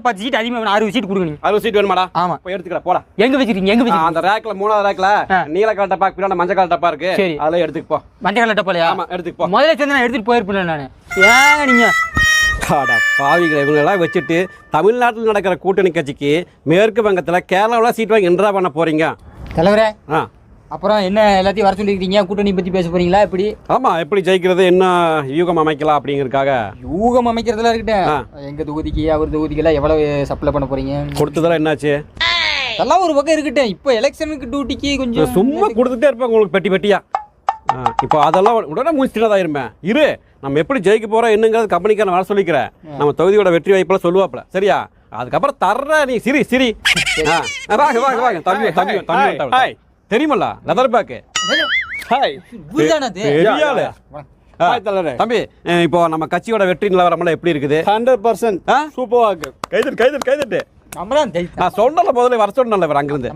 10 seat அதிகமாக வேணும், 60 seat கொடுங்க. 60 சீட் வேணுமாடா? ஆமா. போய் எடுத்துக்கடா போடா. எங்க வச்சிருக்கீங்க? எங்க வச்சிருக்கீங்க? அந்த ரேக்ல 3வது ரேக்ல நீல கலர் டப்பா பின்னாடி மஞ்சள் கலர் டப்பா இருக்கு, அதெல்லாம் எடுத்துக்கு போ. மஞ்சள் கலர் டப்பாலையா? ஆமா எடுத்துக்கு போ. முதல்ல சேர்ந்து நான் எடுத்துட்டு போயிருப்பேன் நான். ஏங்க நீங்க பாவிகளை இவங்களெல்லாம் வச்சுட்டு தமிழ்நாட்டில் நடக்கிற கூட்டணி கட்சிக்கு மேற்கு வங்கத்தில் கேரளாவில் சீட் வாங்கி என்ன பண்ண போறீங்க தலைவரே? அப்புறம் என்ன எல்லாத்தையும் வர சொல்லியிருக்கீங்க? கூட்டணி பற்றி பேச போறீங்களா? எப்படி? ஆமாம், எப்படி ஜெயிக்கிறது, என்ன யூகம் அமைக்கலாம் அப்படிங்கிறதுக்காக. யூகம் அமைக்கிறதுலாம் இருக்கட்டும், எங்கள் தொகுதிக்கு அவர் தொகுதிக்கெல்லாம் எவ்வளவு சப்ளை பண்ண போறீங்க? கொடுத்ததெல்லாம் என்னாச்சு? அதெல்லாம் ஒரு பக்கம் இருக்கட்டும், இப்போ எலெக்ஷனுக்கு டியூட்டிக்கு கொஞ்சம் சும்மா கொடுத்துட்டே இருப்பாங்க உங்களுக்கு பெட்டி பெட்டியா. இப்போ அதெல்லாம் உடனே முடிச்சுட்டதா இருப்பேன். இரு, நம்ம எப்படி ஜெயிக்க போகிறோம் என்னங்கிறது கம்பெனிக்கான வர சொல்லிக்கிறேன். நம்ம தொகுதியோட வெற்றி வாய்ப்பெல்லாம் சொல்லுவாப்ல, சரியா? அதுக்கப்புறம் தர்ற நீ சிரி சிரி. வாங்க வாங்க வாங்க. தம்பி தம்பி தம்பி தெரியுமல்ல, லெதர் பேக்கு. தம்பி, இப்போ நம்ம கட்சியோட வெற்றி நிலவரமெல்லாம் எப்படி இருக்குது? 100% சூப்பராக. கைதட்டு கைதட்டு கைதட்டு. நான் சொன்னல முதல்ல வர சொன்னல அங்கிருந்து.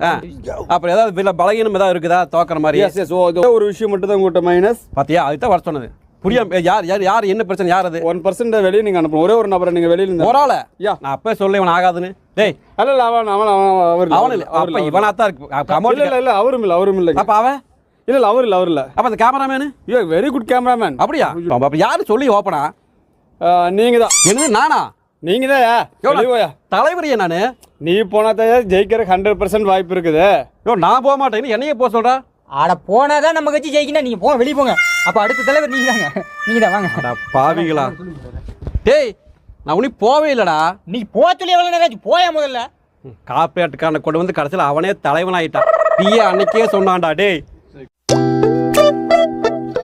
அப்புறம் ஏதாவது பலகீனம் ஏதாவது இருக்குதா தோக்கிற மாதிரி? ஒரு விஷயம் மட்டும் தான் உங்கள்கிட்ட மைனஸ். பாத்தியா, அதுதான் வர சொன்னது. புரியாம யார் யார் யார் என்ன பிரச்சனை? யார் அது? 1% வெளியே நீங்க அனுப்பணும். ஒரே ஒரு நபரை நீங்க வெளியில ஒரு ஆளை நான் அப்பவே சொல்ல இவன் ஆகாதுன்னு. டேய் அல்ல அவன் அவன் அவன் அவன் இல்ல, அப்ப இவனா தான் இருக்கு. இல்ல இல்ல அவரும் இல்ல. அப்ப அவன் இல்ல அவர் இல்ல. அப்ப அந்த கேமராமேன் வெரி குட் கேமராமேன். அப்படியா? அப்ப யாரு சொல்லி ஓப்பனா? நீங்க தான். என்ன நானா? நீங்க தான் தலைவரியா நானு? நீ போனா தான் ஜெயிக்கிற 100% வாய்ப்பு இருக்குது. நான் போக மாட்டேன், என்னையே போக சொல்றா? ஆட போனாதான் நம்ம கட்சி ஜெயிக்கணும். நீங்க போங்க, வெளியே போங்க. அப்ப அடுத்த தலைவர் நீங்க தாங்க. நீங்க தான் வாங்க. பாவிங்களா? டேய் நான் உனி போவே இல்லடா. நீ போக சொல்லி எவ்வளவு நேரம் போயா? முதல்ல காப்பேட்டுக்காரனை கொண்டு வந்து கடைசியில் அவனே தலைவனாயிட்டான். பிஏ அன்னைக்கே சொன்னான்டா, டேய்